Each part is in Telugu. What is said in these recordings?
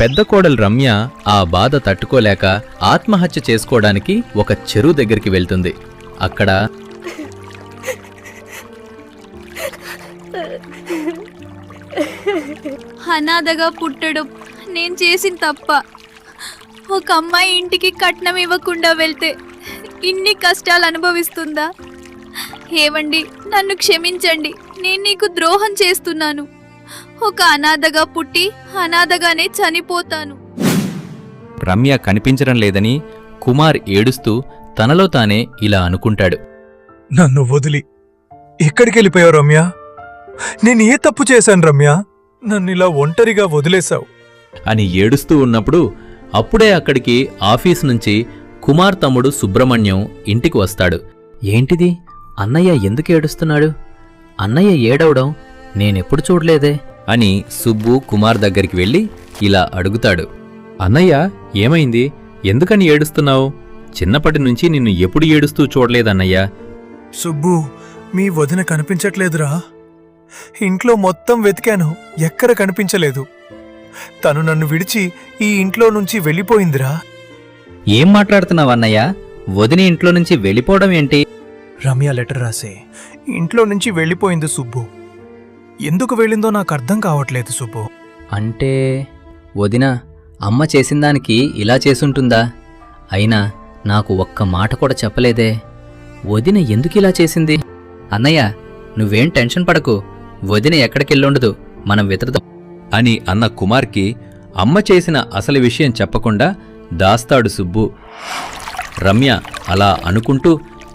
పెద్ద కోడలు రమ్య ఆ బాధ తట్టుకోలేక ఆత్మహత్య చేసుకోవడానికి ఒక చెరువు దగ్గరికి వెళ్తుంది. అక్కడ అనాథగా పుట్టడం నేను చేసిన తప్ప. ఒక అమ్మాయి ఇంటికి కట్నం ఇవ్వకుండా వెళ్తే ఇన్ని కష్టాలు అనుభవిస్తుందా? ఏవండి, నన్ను క్షమించండి, నేను నీకు ద్రోహం చేస్తున్నాను. ఒక అనాథగా పుట్టి అనాథగానే చనిపోతాను. రమ్య కనిపించడం లేదని కుమార్ ఏడుస్తూ తనలో తానే ఇలా అనుకుంటాడు. నన్ను వదిలి ఎక్కడికెళ్ళిపోయావు రమ్య? నేను ఏ తప్పు చేశాను రమ్య? నన్నిలా ఒంటరిగా వదిలేశావు అని ఏడుస్తూ ఉన్నప్పుడు అప్పుడే అక్కడికి ఆఫీస్ నుంచి కుమార్ తమ్ముడు సుబ్రహ్మణ్యం ఇంటికి వస్తాడు. ఏంటిది, అన్నయ్య ఎందుకు ఏడుస్తున్నాడు? అన్నయ్య ఏడవడం నేనెప్పుడు చూడలేదే అని సుబ్బు కుమార్ దగ్గరికి వెళ్ళి ఇలా అడుగుతాడు. అన్నయ్య ఏమైంది, ఎందుకని ఏడుస్తున్నావు? చిన్నప్పటి నుంచి నిన్ను ఎప్పుడు ఏడుస్తూ చూడలేదన్నయ్య. సుబ్బు, మీ వదిన కనిపించట్లేదురా. ఇంట్లో మొత్తం వెతికాను, ఎక్కడ కనిపించలేదు. తను నన్ను విడిచి ఈ ఇంట్లో నుంచి వెళ్ళిపోయిందిరా. ఏం మాట్లాడుతున్నావన్నయ్య? వదిన ఇంట్లో నుంచి వెళ్ళిపోవడం ఏంటి? రమ్య లెటర్ రాసే ఇంట్లో నుంచి వెళ్ళిపోయింది సుబ్బు. ఎందుకు వెళ్ళిందో నాకు అర్థం కావట్లేదు సుబ్బు. అంటే వదిన అమ్మ చేసిందానికి ఇలా చేసుంటుందా? అయినా నాకు ఒక్క మాట కూడా చెప్పలేదే. వదిన ఎందుకిలా చేసింది? అన్నయ్య నువ్వేం టెన్షన్ పడకు, వదిన ఎక్కడికెళ్ళుండదు, మనం వెతుకుదాం అని అన్న కుమార్కి అమ్మ చేసిన అసలు విషయం చెప్పకుండా దాస్తాడు సుబ్బు. రమ్య అలా అనుకుంటూ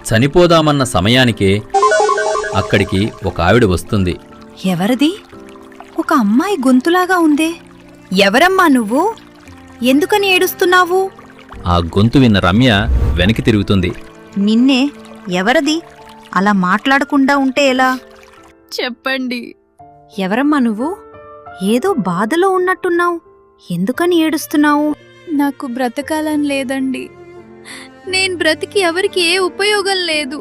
చనిపోదామన్న సమయానికే అక్కడికి ఒక ఆవిడ వస్తుంది. ఎవరిది? ఒక అమ్మాయి గొంతులాగా ఉందే. ఎవరమ్మా నువ్వు? ఎందుకని ఏడుస్తున్నావు? ఆ గొంతు విన్న రమ్య వెనక్కి తిరుగుతుంది. నిన్నే. ఎవరది? అలా మాట్లాడకుండా ఉంటే ఎలా? చెప్పండి. ఎవరమ్మా నువ్వు? ఏదో బాధలో ఉన్నట్టున్నావు. ఎందుకని ఏడుస్తున్నావు? నాకు బ్రతకాలని లేదండి. నేను బ్రతికి ఎవరికి ఏ ఉపయోగం లేదు.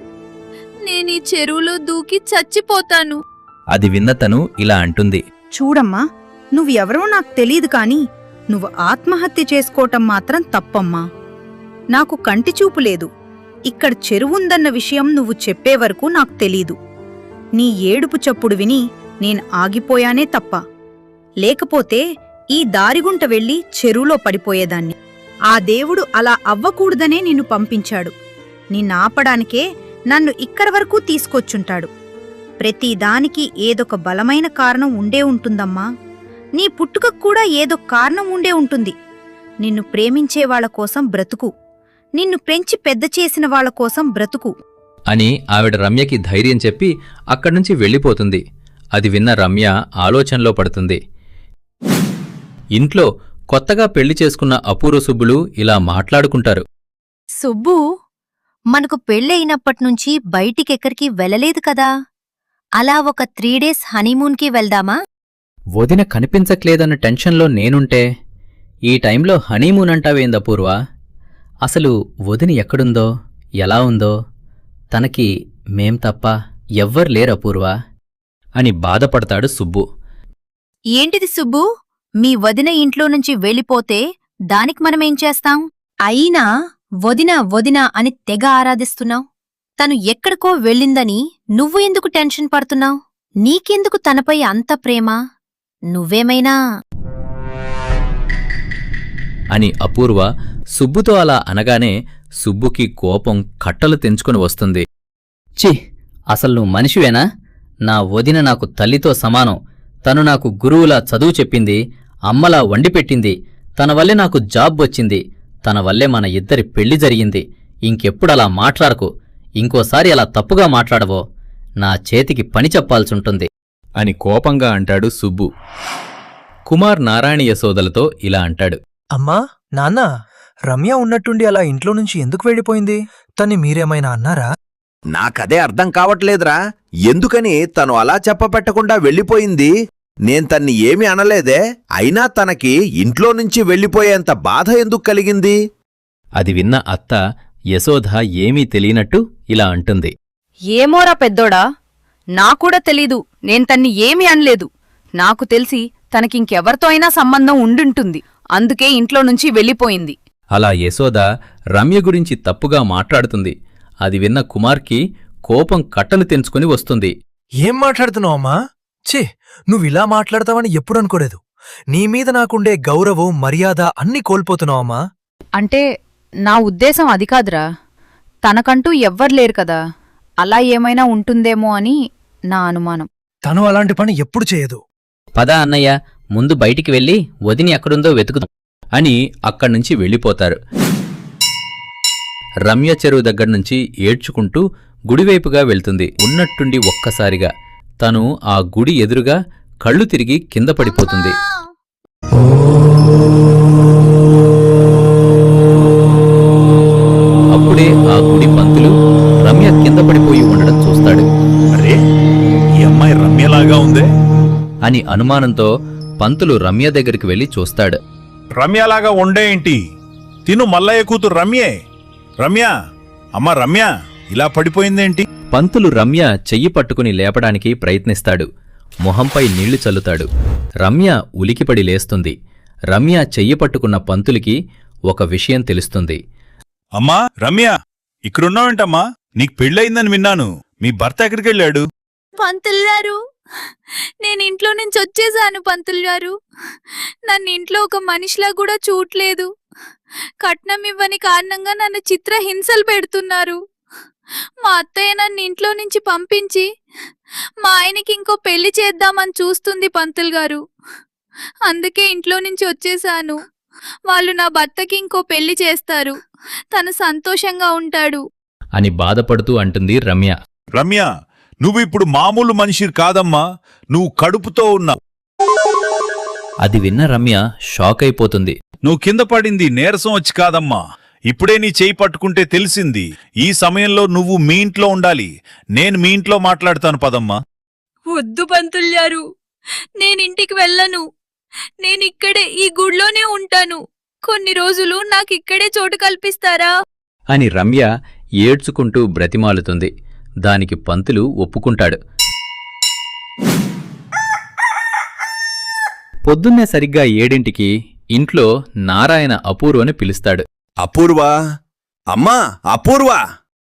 నేను ఈ చెరువులో దూకి చచ్చిపోతాను. అది విన్న తను ఇలా అంటుంది. చూడమ్మా, నువ్వు ఎవరో నాకు తెలీదు కాని నువ్వు ఆత్మహత్య చేసుకోవటం మాత్రం తప్పమ్మా. నాకు కంటి చూపు లేదు. ఇక్కడ చెరువుందన్న విషయం నువ్వు చెప్పే వరకు నాకు తెలీదు. నీ ఏడుపు చప్పుడు విని నేను ఆగిపోయానే తప్ప. లేకపోతే ఈ దారిగుంట వెళ్ళి చెరువులో పడిపోయేదాన్ని. ఆ దేవుడు అలా అవ్వకూడదనే నిన్ను పంపించాడు. నిన్నాపడానికే నన్ను ఇక్కడి వరకు తీసుకొచ్చుంటాడు. ప్రతిదానికి ఏదొక బలమైన కారణం ఉండే ఉంటుందమ్మా. నీ పుట్టుకకు కూడా ఏదో కారణం ఉండే ఉంటుంది. నిన్ను ప్రేమించేవాళ్ల కోసం బ్రతుకు. నిన్ను పెంచి పెద్ద చేసిన వాళ్ల కోసం బ్రతుకు అని ఆవిడ రమ్యకి ధైర్యం చెప్పి అక్కడ్నుంచి వెళ్ళిపోతుంది. అది విన్న రమ్య ఆలోచనలో పడుతుంది. ఇంట్లో కొత్తగా పెళ్లి చేసుకున్న అపూర్వ సుబ్బులు ఇలా మాట్లాడుకుంటారు. సుబ్బు, మనకు పెళ్ళయినప్పట్నుంచి బయటికెక్కడికి వెళ్ళలేదు కదా. అలా ఒక 3 days హనీమూన్కి వెళ్దామా? వదిన కనిపించట్లేదన్న టెన్షన్లో నేనుంటే ఈ టైంలో హనీమూన్ అంటావేంది అపూర్వ? అసలు వదిన ఎక్కడుందో, ఎలా ఉందో, తనకి మేం తప్ప ఎవ్వరు లేరు అపూర్వ అని బాధపడతాడు సుబ్బు. ఏంటిది సుబ్బు? మీ వదిన ఇంట్లో నుంచి వెళ్ళిపోతే దానికి మనమేం చేస్తాం? అయినా వదిన వదిన అని తెగ ఆరాధిస్తున్నావు. తను ఎక్కడికో వెళ్ళిందని నువ్వు ఎందుకు టెన్షన్ పడుతున్నావు? నీకెందుకు తనపై అంత ప్రేమ? నువ్వేమైనా అని అపూర్వ సుబ్బుతో అలా అనగానే సుబ్బుకి కోపం కట్టలు తెంచుకుని వస్తుంది. ఛీ, అసలు నువ్వు మనిషివేనా? నా వదిన నాకు తల్లితో సమానం. తను నాకు గురువులా చదువు చెప్పింది, అమ్మలా వండిపెట్టింది. తన వల్లే నాకు జాబ్ వచ్చింది. తన వల్లే మన ఇద్దరి పెళ్లి జరిగింది. ఇంకెప్పుడలా మాట్లాడకు. ఇంకోసారి అలా తప్పుగా మాట్లాడవో నా చేతికి పని చెప్పాల్సుంటుంది అని కోపంగా అంటాడు సుబ్బు. కుమార్ నారాయణ యశోదలతో ఇలా అంటాడు. అమ్మా, నాన్న, రమ్య ఉన్నట్టుండి అలా ఇంట్లో నుంచి ఎందుకు వెళ్ళిపోయింది? తన్ని మీరేమైనా అన్నారా? నాకదే అర్థం కావట్లేదురా. ఎందుకని తను అలా చెప్పపెట్టకుండా వెళ్ళిపోయింది? నేను తన్ని ఏమీ అనలేదే. అయినా తనకి ఇంట్లో నుంచి వెళ్ళిపోయేంత బాధ ఎందుకు కలిగింది? అది విన్న అత్త యశోధ ఏమీ తెలియనట్టు ఇలా అంటుంది. ఏమోరా పెద్దోడా, నాకూడా తెలీదు. నేను తన్ని ఏమీ అనలేదు. నాకు తెలిసి తనకింకెవరితో అయినా సంబంధం ఉండుంటుంది. అందుకే ఇంట్లో నుంచి వెళ్ళిపోయింది. అలా యశోద రమ్య గురించి తప్పుగా మాట్లాడుతుంది. అది విన్న కుమార్కి కోపం కట్టలు తెంచుకుని వస్తుంది. ఏం మాట్లాడుతున్నావమ్మా? ఛీ, నువ్విలా మాట్లాడతావని ఎప్పుడు అనుకోలేదు. నీ మీద నాకుండే గౌరవం, మర్యాద అన్నీ కోల్పోతున్నావమ్మా. అంటే నా ఉద్దేశం అది కాదురా. తనకంటూ ఎవ్వర్లేరు కదా, అలా ఏమైనా ఉంటుందేమో అని నా అనుమానం. తను అలాంటి పని ఎప్పుడు చేయదు. పద అన్నయ్య, ముందు బయటికి వెళ్ళి వదిని ఎక్కడుందో వెతుకుదాం అని అక్కడ్నుంచి వెళ్ళిపోతారు. రమ్య చెరువు దగ్గర్నుంచి ఏడ్చుకుంటూ గుడివైపుగా వెళ్తుంది. ఉన్నట్టుండి ఒక్కసారిగా తను ఆ గుడి ఎదురుగా కళ్ళు తిరిగి కింద పడిపోతుంది. అప్పుడే ఆ గుడి పంతులు రమ్య కింద పడిపోయి ఉండడం చూస్తాడు. అరే, ఈ అమ్మాయి రమ్యలాగా ఉందే. అని అనుమానంతో పంతులు రమ్య దగ్గరికి వెళ్లి చూస్తాడు. రమ్యలాగా ఉండేంటి? తిను మల్లయ్య కూతురు రమ్యే. రమ్య, అమ్మ రమ్య ఇలా పడిపోయిందేంటి? పంతులు రమ్య చెయ్యి పట్టుకుని లేపడానికి ప్రయత్నిస్తాడు. మొహంపై నీళ్లు చల్లుతాడు. రమ్య ఉలికిపడి లేస్తుంది. రమ్య చెయ్యి పట్టుకున్న పంతులికి ఒక విషయం తెలుస్తుంది. అమ్మా రమ్య, ఇక్కడున్నావేంటమ్మా? నీకు పెళ్ళయిందని విన్నాను. మీ భర్త ఎక్కడికెళ్ళాడు? పంతులు గారు, నేను ఇంట్లో నుంచి వచ్చేసాను. పంతులు గారు, నన్ను ఇంట్లో ఒక మనిషిలా కూడా చూడలేదు. కట్నం ఇవ్వని కారణంగా నన్ను చిత్రహింసలు పెడుతున్నారు. మా అత్తయ్య నన్ను ఇంట్లో నుంచి పంపించి మా ఆయనకి ఇంకో పెళ్లి చేద్దామని చూస్తుంది పంతులు గారు. అందుకే ఇంట్లో నుంచి వచ్చేసాను. వాళ్ళు నా భర్తకి ఇంకో పెళ్లి చేస్తారు, తను సంతోషంగా ఉంటాడు అని బాధపడుతూ అంటుంది రమ్య. రమ్య, నువ్వు ఇప్పుడు మామూలు మనిషి కాదమ్మా. నువ్వు కడుపుతో ఉన్నావు. అది విన్న రమ్య షాక్ అయిపోతుంది. నువ్వు కింద పడింది నీరసం వచ్చి కాదమ్మా. ఇప్పుడే నీ చేయి పట్టుకుంటే తెలిసింది. ఈ సమయంలో నువ్వు మీ ఇంట్లో ఉండాలి. నేను మీ ఇంట్లో మాట్లాడతాను, పదమ్మా. వద్దు పంతులు గారు, నేనింటికి వెళ్ళను. నేనిక్కడే ఈ గుడిలోనే ఉంటాను. కొన్ని రోజులు నాకిక్కడే చోటు కల్పిస్తారా అని రమ్య ఏడ్చుకుంటూ బ్రతిమాలుతుంది. దానికి పంతులు ఒప్పుకుంటాడు. పొద్దున్నే సరిగ్గా 7ంటికి ఇంట్లో నారాయణ అపూర్వని పిలుస్తాడు. అపూర్వా, అమ్మా అపూర్వా!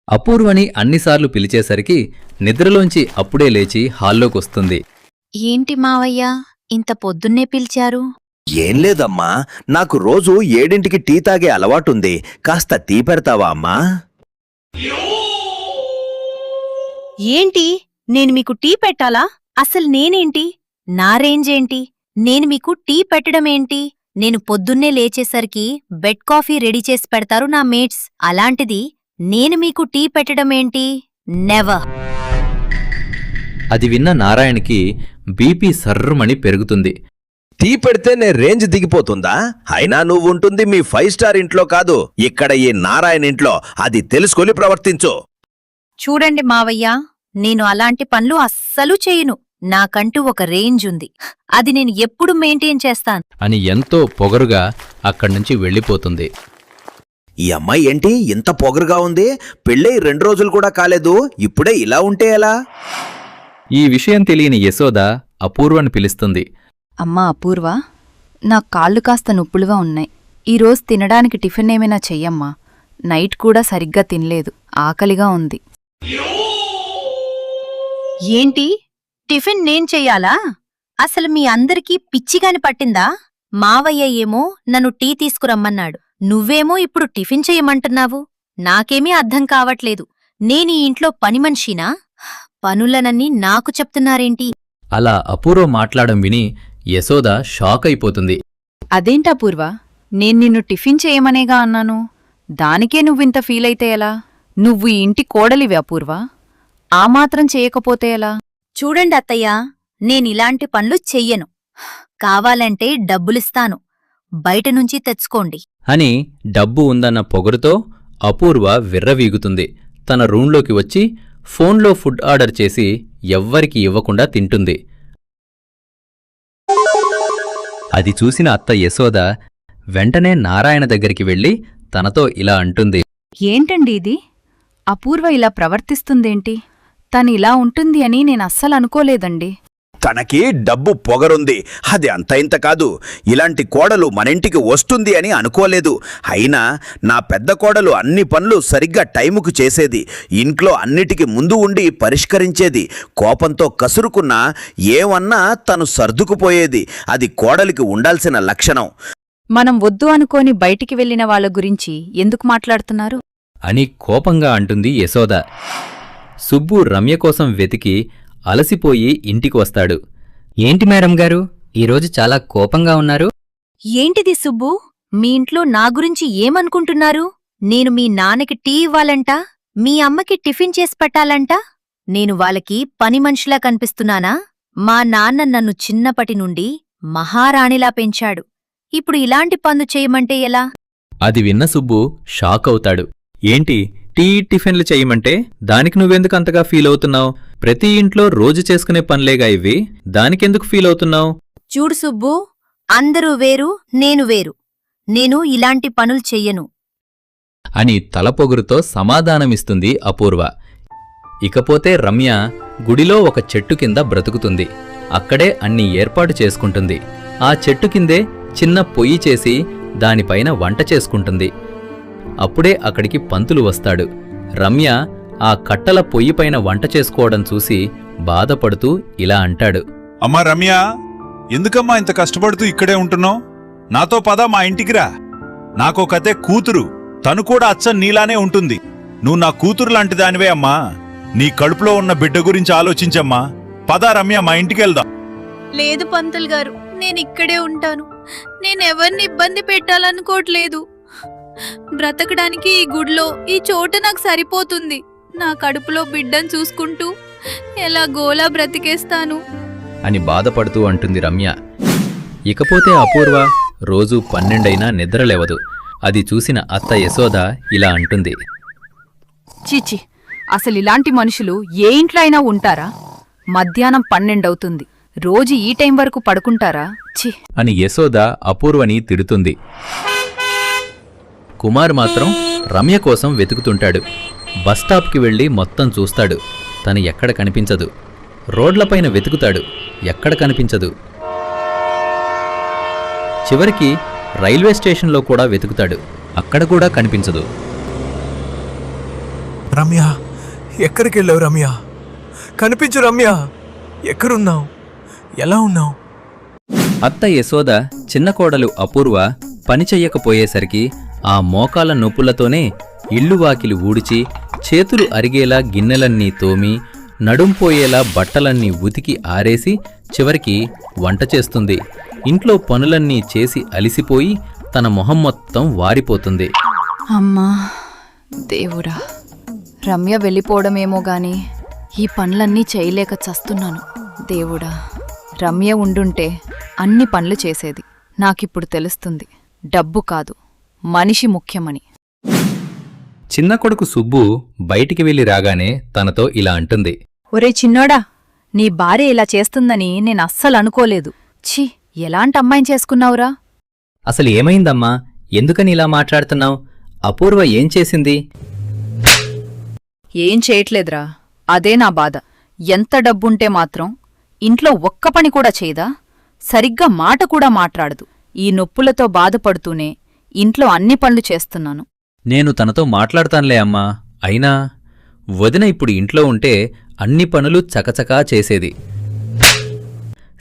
అపూర్వని అన్నిసార్లు పిలిచేసరికి నిద్రలోంచి అప్పుడే లేచి హాల్లోకొస్తుంది. ఏంటి మావయ్య ఇంత పొద్దున్నే పిలిచారు? ఏం లేదమ్మా, నాకు రోజు 7ంటికి టీ తాగే అలవాటుంది. కాస్త టీ పెడతావా అమ్మా? ఏంటి, నేను మీకు టీ పెట్టాలా? అసలు నేనేంటి, నా రేంజ్ ఏంటి? నేను మీకు టీ పెట్టడమేంటి? నేను పొద్దున్నే లేచేసరికి బెడ్ కాఫీ రెడీ చేసి పెడతారు నా మేట్స్. అలాంటిది నేను మీకు టీ పెట్టడమేంటి? నెవర్. అది విన్న నారాయణకి బీపీ సర్రుమని పెరుగుతుంది. టీ పెడితే నే రేంజ్ దిగిపోతుందా? అయినా నువ్వుంటుంది మీ 5 స్టార్ ఇంట్లో కాదు, ఇక్కడ ఈ నారాయణ ఇంట్లో. అది తెలుసుకొని ప్రవర్తించు. చూడండి మావయ్య, నేను అలాంటి పనులు అస్సలు చేయను. నాకంటూ ఒక రేంజ్ ఉంది, అది నేను ఎప్పుడు మెయింటైన్ చేస్తాను అని ఎంతో పొగరుగా అక్కడ్నుంచి వెళ్ళిపోతుంది. ఈ అమ్మాయి ఏంటి ఇంత పొగరుగా ఉంది? పెళ్ళై 2 రోజులు కూడా కాలేదు, ఇప్పుడే ఇలా ఉంటే ఎలా? ఈ విషయం తెలియని యశోద అపూర్వని పిలుస్తుంది. అమ్మా అపూర్వ, నా కాళ్ళు కాస్త నొప్పులుగా ఉన్నాయి. ఈరోజు తినడానికి టిఫిన్ ఏమైనా చెయ్యమ్మా. నైట్ కూడా సరిగ్గా తినలేదు, ఆకలిగా ఉంది. ఏంటి, టిఫిన్ నేను చెయ్యాలా? అసలు మీ అందరికీ పిచ్చిగాని పట్టిందా? మావయ్య ఏమో నన్ను టీ తీసుకురమ్మన్నాడు, నువ్వేమో ఇప్పుడు టిఫిన్ చెయ్యమంటున్నావు. నాకేమీ అర్థం కావట్లేదు. నేనీ ఇంట్లో పని మనిషినా? పనులనన్నీ నాకు చెప్తున్నారేంటి? అలా అపూర్వ మాట్లాడడం విని యశోద షాక్ అయిపోతుంది. అదేంటా పూర్వ, నేను నిన్ను టిఫిన్ చేయమనేగా అన్నాను. దానికే నువ్వింత ఫీలైతే ఎలా? నువ్వు ఈ ఇంటి కోడలివి అపూర్వ, ఆ మాత్రం చేయకపోతే ఎలా? చూడండి అత్తయ్యా, నేనిలాంటి పనులు చెయ్యను. కావాలంటే డబ్బులిస్తాను, బయటనుంచి తెచ్చుకోండి అని డబ్బు ఉందన్న పొగరుతో అపూర్వ విర్రవీగుతుంది. తన రూంలోకి వచ్చి ఫోన్లో ఫుడ్ ఆర్డర్ చేసి ఎవ్వరికి ఇవ్వకుండా తింటుంది. అది చూసిన అత్త యశోద వెంటనే నారాయణ దగ్గరికి వెళ్లి తనతో ఇలా అంటుంది. ఏంటండి ఇది? అపూర్వ ఇలా ప్రవర్తిస్తుందేంటి? తను ఇలా ఉంటుంది అని నేనస్సలు అనుకోలేదండి. తనకి డబ్బు పొగరుంది, అది అంత ఇంత కాదు. ఇలాంటి కోడలు మనింటికి వస్తుంది అని అనుకోలేదు. అయినా నా పెద్ద కోడలు అన్ని పనులు సరిగ్గా టైముకు చేసేది, ఇంట్లో అన్నిటికీ ముందు ఉండి పరిష్కరించేది. కోపంతో కసురుకున్నా ఏమన్నా తను సర్దుకుపోయేది. అది కోడలికి ఉండాల్సిన లక్షణం. మనం వద్దు అనుకోని బయటికి వెళ్ళిన వాళ్ళ గురించి ఎందుకు మాట్లాడుతున్నారు? అని కోపంగా అంటుంది యశోద. సుబ్బు రమ్య కోసం వెతికి అలసిపోయి ఇంటికి వస్తాడు. ఏంటి మేడం గారు, ఈరోజు చాలా కోపంగా ఉన్నారు? ఏంటిది సుబ్బు? మీ ఇంట్లో నా గురించి ఏమనుకుంటున్నారు? నేను మీ నాన్నకి టీ ఇవ్వాలంట, మీ అమ్మకి టిఫిన్ చేసి పెట్టాలంట. నేను వాళ్ళకి పని మనిషిలా కనిపిస్తున్నానా? మా నాన్న నన్ను చిన్నప్పటి నుండి మహారాణిలా పెంచాడు. ఇప్పుడు ఇలాంటి పనులు చేయమంటే ఎలా? అది విన్న సుబ్బు షాక్ అవుతాడు. ఏంటి, టీ టిఫిన్లు చెయ్యమంటే దానికి నువ్వెందుకు అంతగా ఫీల్ అవుతున్నావు? ప్రతి ఇంట్లో రోజు చేసుకునే పనులేగా ఇవి, దానికెందుకు ఫీల్ అవుతున్నావు? చూడు సుబ్బు, అందరూ వేరు, నేను వేరు. నేను ఇలాంటి పనులు చెయ్యను. అని తలపొగురుతో సమాధానమిస్తుంది అపూర్వ. ఇకపోతే రమ్య గుడిలో ఒక చెట్టు కింద బ్రతుకుతుంది. అక్కడే అన్ని ఏర్పాటు చేసుకుంటుంది. ఆ చెట్టు కిందే చిన్న పొయ్యి చేసి దానిపైన వంట చేసుకుంటుంది. అప్పుడే అక్కడికి పంతులు వస్తాడు. రమ్య ఆ కట్టల పొయ్యిపైన వంట చేసుకోవడం చూసి బాధపడుతూ ఇలా అంటాడు. అమ్మా రమ్య, ఎందుకమ్మా ఇంత కష్టపడుతూ ఇక్కడే ఉంటున్నావు? నాతో పద, మా ఇంటికి రా. నాకో కతే కూతురు, తను కూడా అచ్చం నీలానే ఉంటుంది. నువ్వు నా కూతురు లాంటి దానివే అమ్మా. నీ కడుపులో ఉన్న బిడ్డ గురించి ఆలోచించమ్మా. పద రమ్య, మా ఇంటికి వెళ్దాం. లేదు పంతులు గారు, నేనిక్కడే ఉంటాను. నేనెవర్ని ఇబ్బంది పెట్టాలనుకోవట్లేదు. బ్రతకడానికి ఈ గుడిలో ఈ చోట నాకు సరిపోతుంది. నా కడుపులో బిడ్డను చూసుకుంటూ ఎలా గోలా బ్రతికేస్తాను అని బాధపడుతూ అంటుంది రమ్య. ఇకపోతే అపూర్వ రోజు 12 అయినా నిద్రలేవదు. అది చూసిన అత్త యశోద ఇలా అంటుంది. చీచి, అసలిలాంటి మనుషులు ఏ ఇంట్లో అయినా ఉంటారా? మధ్యాహ్నం 12 అవుతుంది, రోజు ఈ టైం వరకు పడుకుంటారా? ఛీ! అని యశోద అపూర్వని తిడుతుంది. కుమార్ మాత్రం రమ్య కోసం వెతుకుతుంటాడు. బస్టాప్కి వెళ్ళి మొత్తం చూస్తాడు. తను ఎక్కడ కనిపించదు. రోడ్లపైన వెతుకుతాడు. ఎక్కడ కనిపించదు. చివరికి రైల్వే స్టేషన్లో కూడా వెతుకుతాడు. అక్కడ కూడా కనిపించదు. రమ్య, ఎక్కడికెళ్ళావు రమ్య? కనిపించు రమ్య, ఎక్కడున్నావు? ఎలా ఉన్నావు? అత్త యశోద చిన్న కోడలు అపూర్వ పని చెయ్యకపోయేసరికి ఆ మోకాల నొప్పులతోనే ఇల్లు వాకిలి ఊడిచి, చేతులు అరిగేలా గిన్నెలన్నీ తోమి, నడుంపోయేలా బట్టలన్నీ ఉతికి ఆరేసి చివరికి వంట చేస్తుంది. ఇంట్లో పనులన్నీ చేసి అలిసిపోయి తన మొహం మొత్తం వారిపోతుంది. అమ్మా దేవుడా, రమ్య వెళ్ళిపోవడమేమో గాని ఈ పనులన్నీ చేయలేక చస్తున్నాను. దేవుడా, రమ్య ఉండుంటే అన్ని పనులు చేసేది. నాకిప్పుడు తెలుస్తుంది, డబ్బు కాదు మనిషి ముఖ్యమని. చిన్న కొడుకు సుబ్బు బయటికి వెళ్లి రాగానే తనతో ఇలా అంటుంది. ఒరే చిన్నోడా, నీ భార్య ఇలా చేస్తుందని నేనస్సలు అనుకోలేదు. ఛీ, ఎలాంటి అమ్మాయిని చేసుకున్నావురా? అసలు ఏమైందమ్మా? ఎందుకని ఇలా మాట్లాడుతున్నావు? అపూర్వ ఏం చేసింది? ఏం చేయట్లేదురా, అదే నా బాధ. ఎంత డబ్బుంటే మాత్రం ఇంట్లో ఒక్క పని కూడా చేయదా? సరిగ్గా మాట కూడా మాట్లాడదు. ఈ నొప్పులతో బాధపడుతూనే ఇంట్లో అన్ని పనులు చేస్తున్నాను. నేను తనతో మాట్లాడతానులే అమ్మా. అయినా వదిన ఇప్పుడు ఇంట్లో ఉంటే అన్ని పనులు చకచకా చేసేది.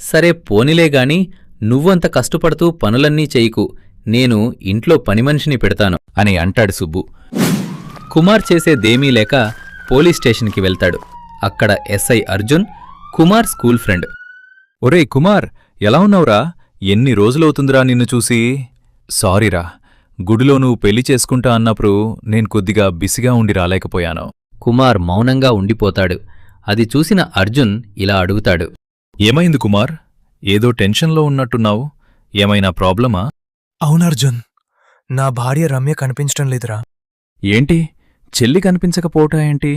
సరే పోనిలే గాని నువ్వంత కష్టపడుతూ పనులన్నీ చేయకు, నేను ఇంట్లో పనిమనిషిని పెడతాను అని అంటాడు సుబ్బు. కుమార్ చేసేదేమీ లేక పోలీస్ స్టేషన్కి వెళ్తాడు. అక్కడ SI Arjun Kumar school friend. ఒరేయ్ కుమార్, ఎలా ఉన్నావురా? ఎన్ని రోజులవుతుందిరా నిన్ను చూసి? సారీరా, గుడిలో నువ్వు పెళ్లి చేసుకుంటా అన్నప్పుడు నేను కొద్దిగా బిసిగా ఉండి రాలేకపోయాను. కుమార్ మౌనంగా ఉండిపోతాడు. అది చూసిన అర్జున్ ఇలా అడుగుతాడు. ఏమైంది కుమార్? ఏదో టెన్షన్లో ఉన్నట్టున్నావు. ఏమైనా ప్రాబ్లమా? అవునర్జున్, నా భార్య రమ్య కనిపించటం లేదురా. ఏంటి, చెల్లి కనిపించకపోవటా ఏంటి?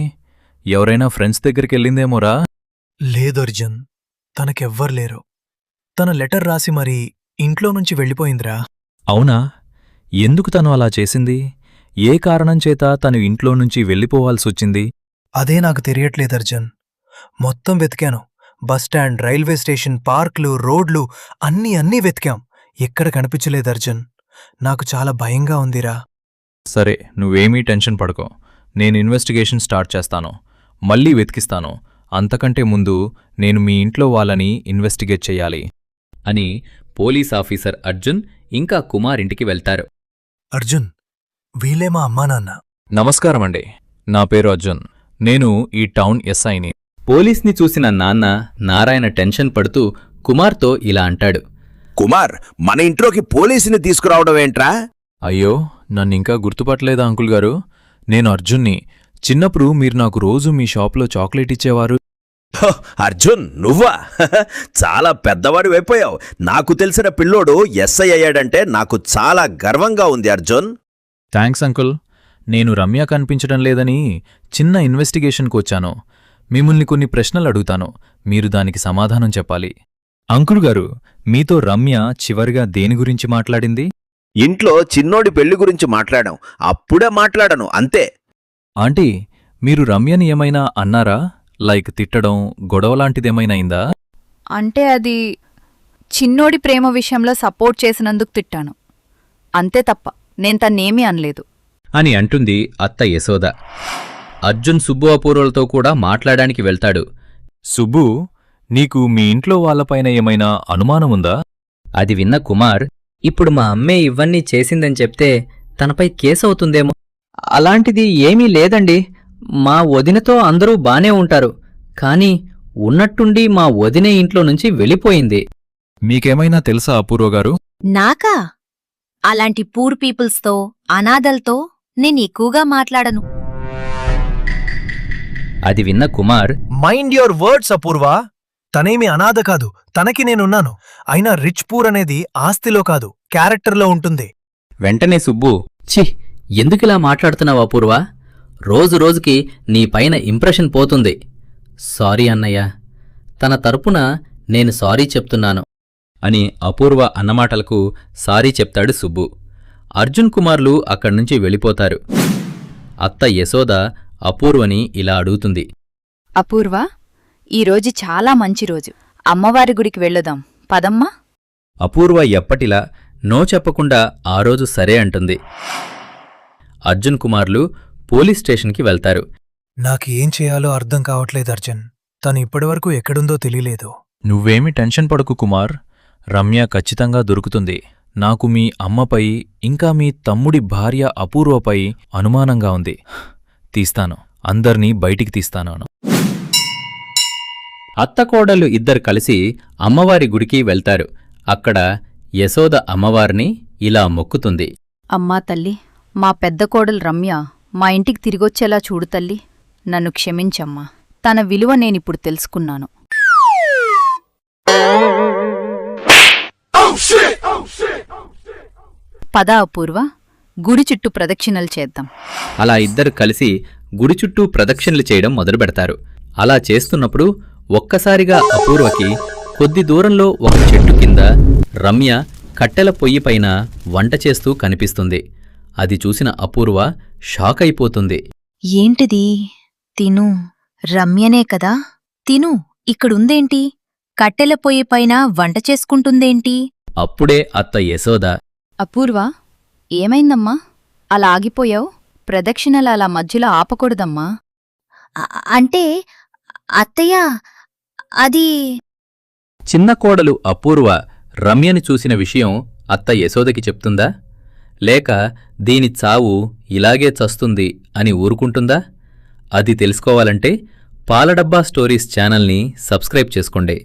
ఎవరైనా ఫ్రెండ్స్ దగ్గరికెళ్ళిందేమోరా? లేదు అర్జున్, తనకెవ్వరు లేరు. తన లెటర్ రాసి మరీ ఇంట్లో నుంచి వెళ్ళిపోయిందిరా. అవునా? ఎందుకు తను అలా చేసింది? ఏ కారణం చేత తను ఇంట్లో నుంచి వెళ్ళిపోవాల్సొచ్చింది? అదే నాకు తెలియట్లేదు అర్జున్. మొత్తం వెతికాను, బస్టాండ్, రైల్వే స్టేషన్, పార్కులు, రోడ్లు అన్నీ వెతికాం. ఎక్కడ కనిపించలేదు అర్జున్. నాకు చాలా భయంగా ఉందిరా. సరే, నువ్వేమీ టెన్షన్ పడకో. నేను ఇన్వెస్టిగేషన్ స్టార్ట్ చేస్తాను. మళ్ళీ వెతికిస్తాను. అంతకంటే ముందు నేను మీ ఇంట్లో వాళ్ళని ఇన్వెస్టిగేట్ చెయ్యాలి అని పోలీస్ ఆఫీసర్ అర్జున్ ఇంకా కుమార్ ఇంటికి వెళ్తారు. అర్జున్, వీళ్ళే మా అమ్మా నాన్న. నమస్కారమండి. నా పేరు అర్జున్. నేను ఈ టౌన్ ఎస్ఐని. పోలీస్ని చూసిన నాన్న నారాయణ టెన్షన్ పడుతూ కుమార్తో ఇలా అంటాడు. కుమార్, మన ఇంట్లోకి పోలీసుని తీసుకురావడం ఏంట్రా? అయ్యో, నన్నింకా గుర్తుపట్టలేదా అంకుల్ గారు? నేను అర్జున్ని. చిన్నప్పుడు మీరు నాకు రోజు మీ షాప్లో చాక్లెట్ ఇచ్చేవారు. హో, అర్జున్ నువ్వా? చాలా పెద్దవాడు అయిపోయావు. నాకు తెలిసిన పిల్లోడు ఎస్ఐ అయ్యాడంటే నాకు చాలా గర్వంగా ఉంది అర్జున్. Thanks uncle. నేను రమ్య కనిపించడం లేదని చిన్న ఇన్వెస్టిగేషన్కొచ్చాను. మిమ్మల్ని కొన్ని ప్రశ్నలు అడుగుతాను. మీరు దానికి సమాధానం చెప్పాలి. అంకుల్ గారు, మీతో రమ్య చివరిగా దేని గురించి మాట్లాడింది? ఇంట్లో చిన్నోడి పెళ్లి గురించి మాట్లాడాం. అప్పుడే మాట్లాడను, అంతే. ఆంటీ, మీరు రమ్యని ఏమైనా అన్నారా? లైక్ తిట్టడం, గొడవలాంటిదేమైనా అయిందా? అంటే అది చిన్నోడి ప్రేమ విషయంలో సపోర్ట్ చేసినందుకు తిట్టాను. అంతే తప్ప నేను తన్నేమీ అనలేదు అని అంటుంది అత్త యశోద. అర్జున్ సుబ్బు అపూర్వలతో కూడా మాట్లాడానికి వెళ్తాడు. సుబ్బు, నీకు మీ ఇంట్లో వాళ్ళపైన ఏమైనా అనుమానముందా? అది విన్న కుమార్, ఇప్పుడు మా అమ్మే ఇవన్నీ చేసిందని చెప్తే తనపై కేసవుతుందేమో. అలాంటిది ఏమీ లేదండి. మా వదినతో అందరూ బానే ఉంటారు. కాని ఉన్నట్టుండి మా వదినే ఇంట్లో నుంచి వెళ్ళిపోయింది. మీకేమైనా తెలుసా అపూర్వగారు? నాకా? అలాంటి పూర్ పీపుల్స్తో, అనాథల్తో నేను ఎక్కువగా మాట్లాడను. అది విన్న కుమార్, మైండ్ యువర్ వర్డ్స్ అపూర్వ. తనేమి అనాథ కాదు, తనకి నేనున్నాను. అయినా రిచ్ పూర్ అనేది ఆస్తిలో కాదు, క్యారెక్టర్లో ఉంటుంది. వెంటనే సుబ్బు, ఛీ, ఎందుకిలా మాట్లాడుతున్నావు అపూర్వ? రోజురోజుకి నీ పైన ఇంప్రెషన్ పోతుంది. సారీ అన్నయ్య, తన తరపున నేను సారీ చెప్తున్నాను అని అపూర్వ అన్నమాటలకు సారీ చెప్తాడు సుబ్బు. అర్జున్ కుమార్లు అక్కడ్నుంచి వెళ్ళిపోతారు. అత్త యశోద అపూర్వని ఇలా అడుగుతుంది. అపూర్వ, ఈరోజు చాలా మంచి రోజు. అమ్మవారి గుడికి వెళ్ళుదాం పదమ్మా. అపూర్వ ఎప్పటిలా నో చెప్పకుండా ఆ రోజు సరే అంటుంది. అర్జున్ కుమార్లు పోలీస్ స్టేషన్కి వెళ్తారు. నాకు ఏం చేయాలో అర్థం కావట్లేదు అర్జున్. తను ఇప్పటివరకు ఎక్కడుందో తెలియలేదు. నువ్వేమి టెన్షన్ పడకు కుమార్. రమ్య ఖచ్చితంగా దొరుకుతుంది. నాకు మీ అమ్మపై ఇంకా మీ తమ్ముడి భార్య అపూర్వపై అనుమానంగా ఉంది. తీస్తాను, అందర్నీ బయటికి తీస్తాను. అత్తకోడళ్ళు ఇద్దరు కలిసి అమ్మవారి గుడికి వెళ్తారు. అక్కడ యశోద అమ్మవారిని ఇలా మొక్కుతుంది. అమ్మా తల్లి, మా పెద్ద కోడలు రమ్య మా ఇంటికి తిరిగొచ్చేలా చూడు తల్లి. నన్ను క్షమించమ్మా. తన విలువ నేనిప్పుడు తెలుసుకున్నాను. పద అపూర్వ, గుడి చుట్టూ ప్రదక్షిణలు చేద్దాం. అలా ఇద్దరు కలిసి గుడి చుట్టూ ప్రదక్షిణలు చేయడం మొదలుపెడతారు. అలా చేస్తున్నప్పుడు ఒక్కసారిగా అపూర్వకి కొద్ది దూరంలో ఒక చెట్టు కింద రమ్య కట్టెల పొయ్యిపైన వంట చేస్తూ కనిపిస్తుంది. అది చూసిన అపూర్వ షాక్ అయిపోతుంది. ఏంటిది? తిను, రమ్యనే కదా? తిను, ఇక్కడుందేంటి? కట్టెల పొయ్యి పైన వంట చేసుకుంటుందేంటి? అప్పుడే అత్త యశోద, అపూర్వ, ఏమైందమ్మా? అలా ఆగిపోయావు? ప్రదక్షిణలు అలా మధ్యలో ఆపకూడదమ్మా. అంటే అత్తయ్య, అది... చిన్న కోడలు అపూర్వ రమ్యని చూసిన విషయం అత్త యశోదకి చెప్తుందా? లేక దీని చావు ఇలాగే చస్తుంది అని ఊరుకుంటుందా? అది తెలుసుకోవాలంటే పాలడబ్బా స్టోరీస్ ఛానల్ని సబ్స్క్రైబ్ చేసుకోండి.